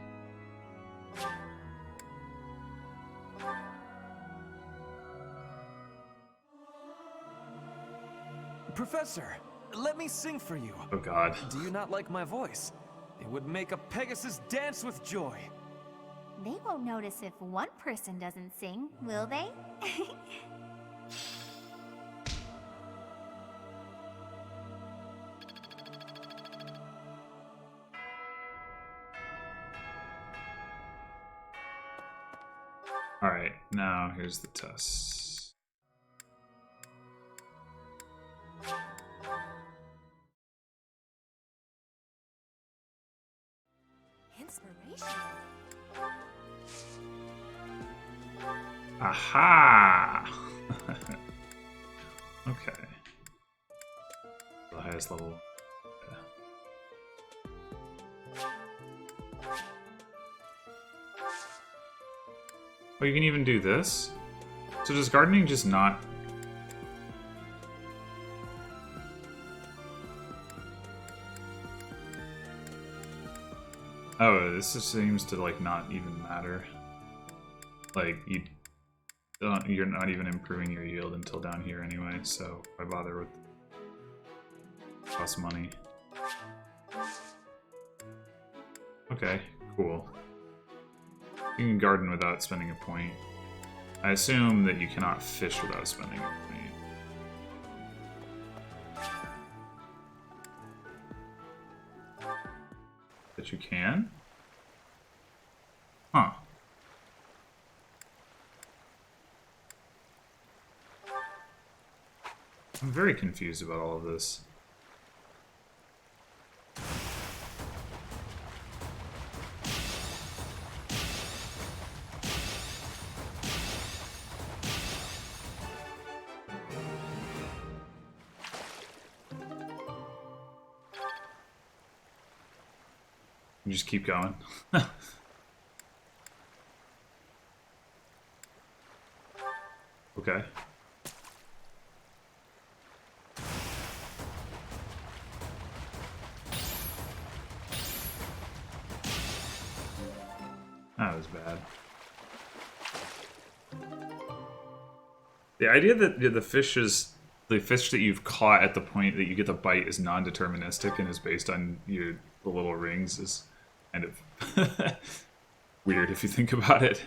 Professor, let me sing for you. Oh god. Do you not like my voice? It would make a Pegasus dance with joy. They won't notice if one person doesn't sing, will they? Alright, now here's the test. Inspiration. Aha! Okay. The highest level. Oh, you can even do this? So does gardening just not... Oh, this just seems to like not even matter. Like you're not even improving your yield until down here anyway, so why bother with cost money? Okay, cool. You can garden without spending a point. I assume that you cannot fish without spending a point. That you can? Huh. I'm very confused about all of this. You just keep going. Okay. That was bad. The idea that the fish that you've caught at the point that you get the bite is non-deterministic and is based on the little rings is kind of weird if you think about it.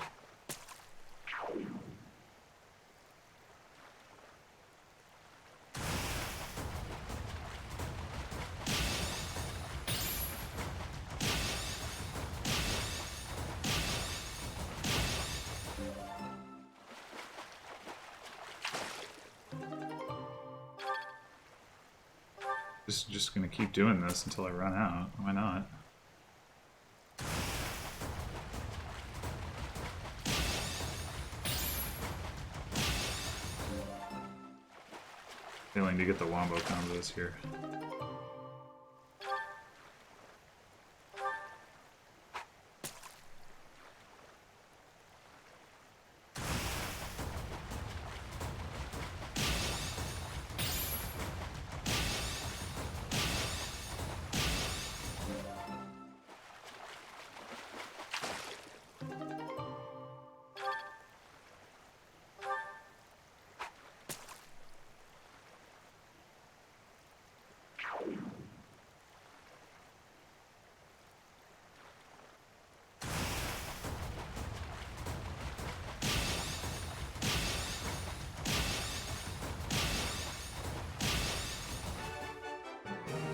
Just gonna keep doing this until I run out. Why not? Failing to get the wombo combos here.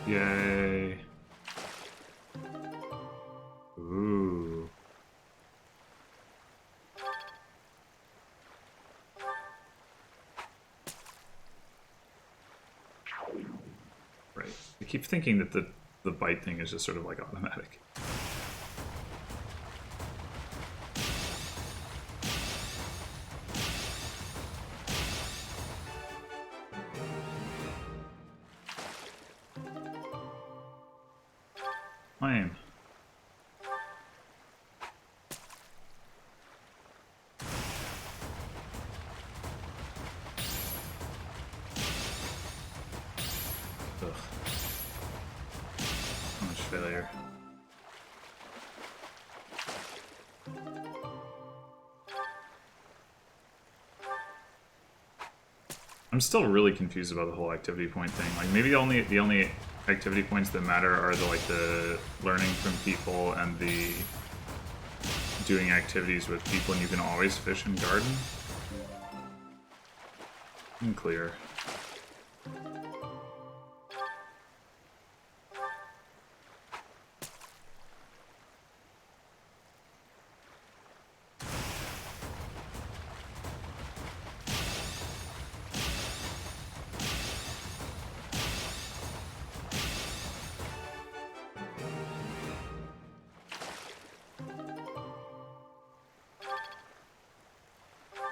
Yay. Ooh. Right. I keep thinking that the bite thing is just sort of like automatic. Lame. failure. I'm still really confused about the whole activity point thing. Like maybe the only activity points that matter are the learning from people and the doing activities with people, and you can always fish and garden. Unclear.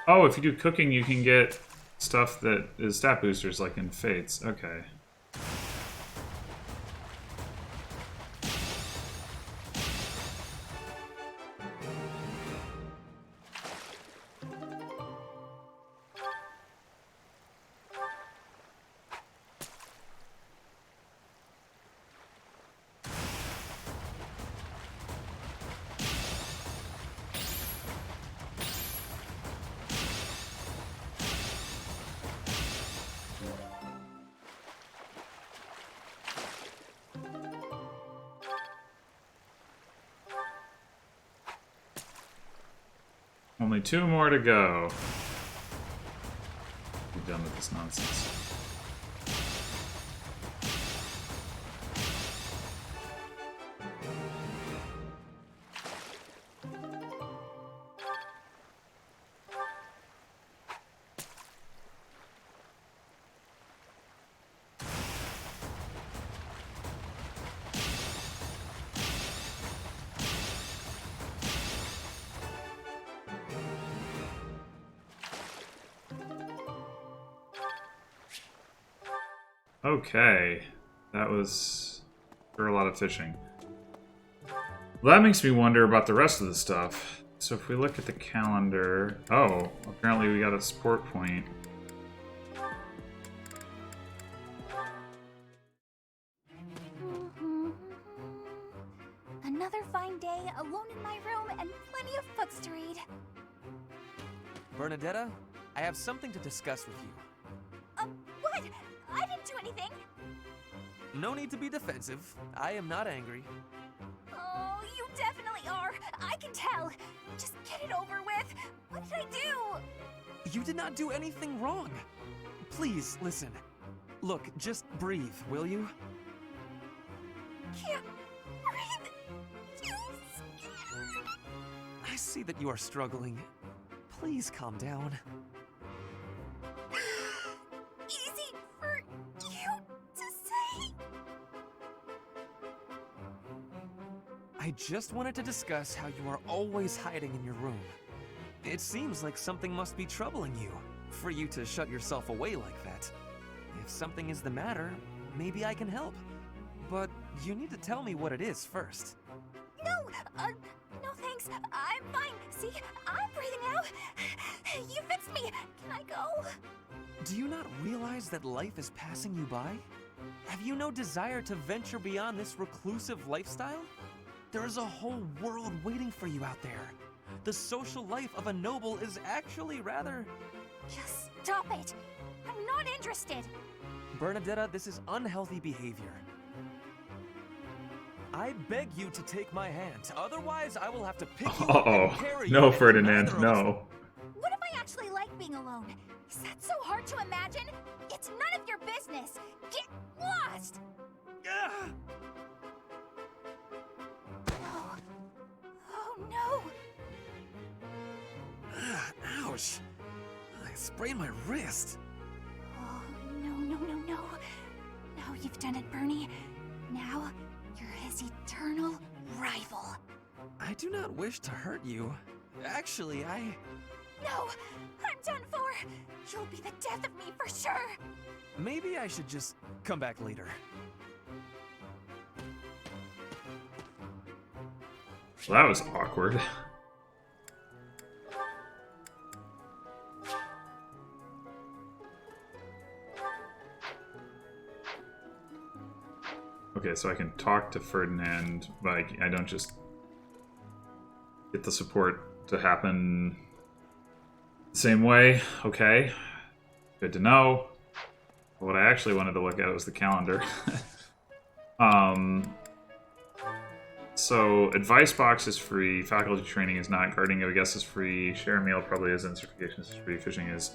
Oh, if you do cooking, you can get stuff that is stat boosters, like in Fates. Okay. Only 2 more to go. Be done with this nonsense. Okay, that was for a lot of fishing. Well, that makes me wonder about the rest of the stuff. So if we look at the calendar... Oh, apparently we got a sport point. Another fine day, alone in my room, and plenty of books to read. Bernadetta, I have something to discuss with you. What? I didn't do anything. No need to be defensive. I am not angry. Oh, you definitely are. I can tell. Just get it over with. What did I do? You did not do anything wrong. Please, listen. Look, just breathe, will you? Can't breathe. Too scared. I see that you are struggling. Please calm down. Easy for you to say. I just wanted to discuss how you are always hiding in your room. It seems like something must be troubling you, for you to shut yourself away like that. If something is the matter, maybe I can help. But you need to tell me what it is first. No, no thanks. I'm fine. See, I'm breathing out. You fixed me. Can I go? Do you not realize that life is passing you by? Have you no desire to venture beyond this reclusive lifestyle? There is a whole world waiting for you out there. The social life of a noble is actually rather... Just stop it. I'm not interested. Bernadetta, this is unhealthy behavior. I beg you to take my hand, otherwise I will have to pick you up and carry you. No, Ferdinand, no. What if I actually like being alone? Is that so hard to imagine? It's none of your business. Get lost! Oh no! Ouch! I sprained my wrist. Oh, no. Now you've done it, Bernie. Now, you're his eternal rival. I do not wish to hurt you. Actually, No! I'm done for! You'll be the death of me for sure! Maybe I should just come back later. Well, that was awkward. Okay, Okay, so I can talk to Ferdinand, but I don't just get the support to happen the same way. Okay, good to know. What I actually wanted to look at was the calendar. So advice box is free, faculty training is not, guarding I guess is free, share a meal probably isn't, certification is free, fishing is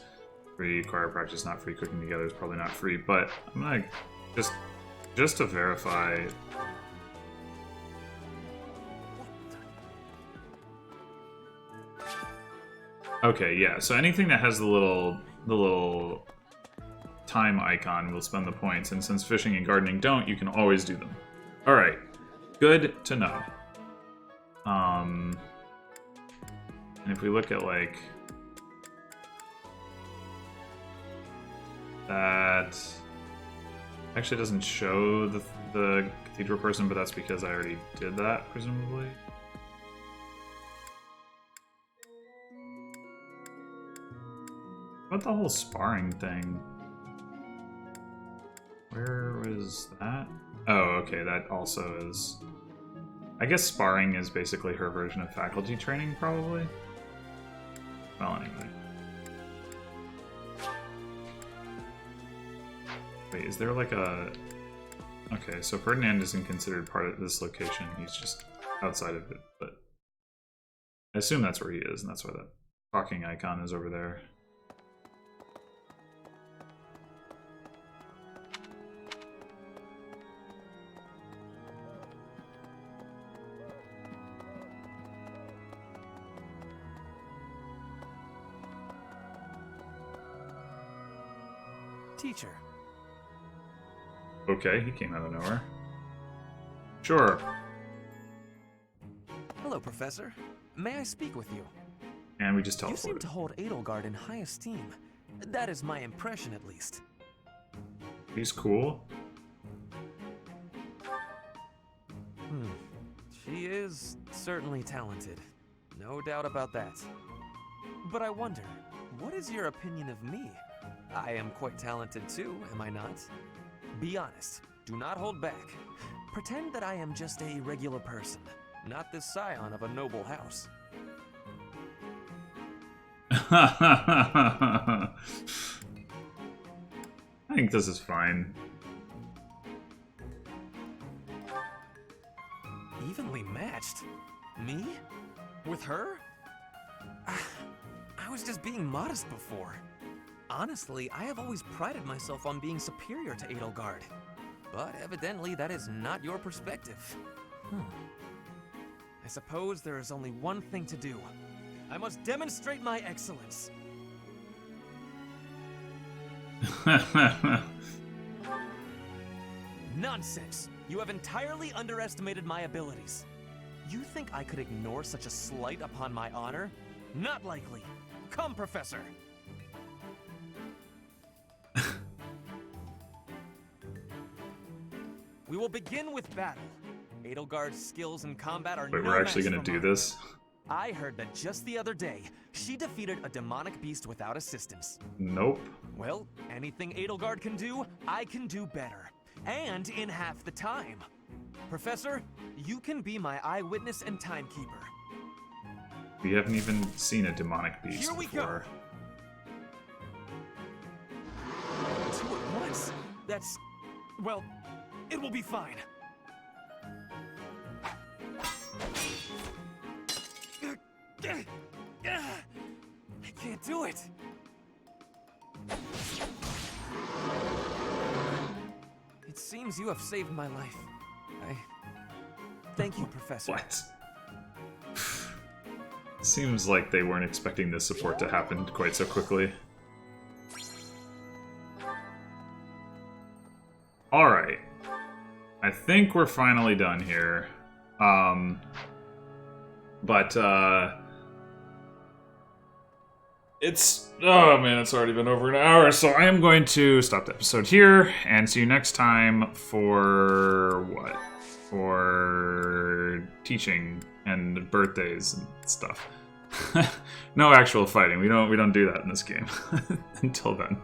free, choir practice is not free, cooking together is probably not free, but I'm gonna just to verify. Okay, yeah, so anything that has the little time icon will spend the points, and since fishing and gardening don't, you can always do them. Alright. Good to know. And if we look at, like, that actually doesn't show the cathedral person, but that's because I already did that, presumably. What about the whole sparring thing? Where was that? Oh, okay, that also is... I guess sparring is basically her version of faculty training, probably? Well, anyway. Wait, is there like a... Okay, so Ferdinand isn't considered part of this location, he's just outside of it, but... I assume that's where he is, and that's why that talking icon is over there. Teacher. Okay, he came out of nowhere. Sure. Hello, Professor. May I speak with you? And we just teleported. You seem to hold Edelgard in high esteem. That is my impression, at least. He's cool. She is certainly talented. No doubt about that. But I wonder, what is your opinion of me? I am quite talented too, am I not? Be honest. Do not hold back. Pretend that I am just a regular person, not the scion of a noble house. I think this is fine. Evenly matched? Me? With her? I was just being modest before. Honestly, I have always prided myself on being superior to Edelgard. But evidently that is not your perspective. I suppose there is only one thing to do. I must demonstrate my excellence. Nonsense! You have entirely underestimated my abilities. You think I could ignore such a slight upon my honor? Not likely. Come, Professor! We will begin with battle. Edelgard's skills in combat are Wait, we're actually gonna do this? I heard that just the other day, she defeated a demonic beast without assistance. Nope. Well, anything Edelgard can do, I can do better. And in half the time. Professor, you can be my eyewitness and timekeeper. We haven't even seen a demonic beast Here we before. Go. 2 at once? That's... well, it will be fine. I can't do it. It seems you have saved my life. Thank you, Professor. What? Seems like they weren't expecting this support to happen quite so quickly. Alright. I think we're finally done here. It's... oh man, it's already been over an hour, so I am going to stop the episode here, and see you next time for... what? For... teaching and birthdays and stuff. No actual fighting. We don't do that in this game. Until then.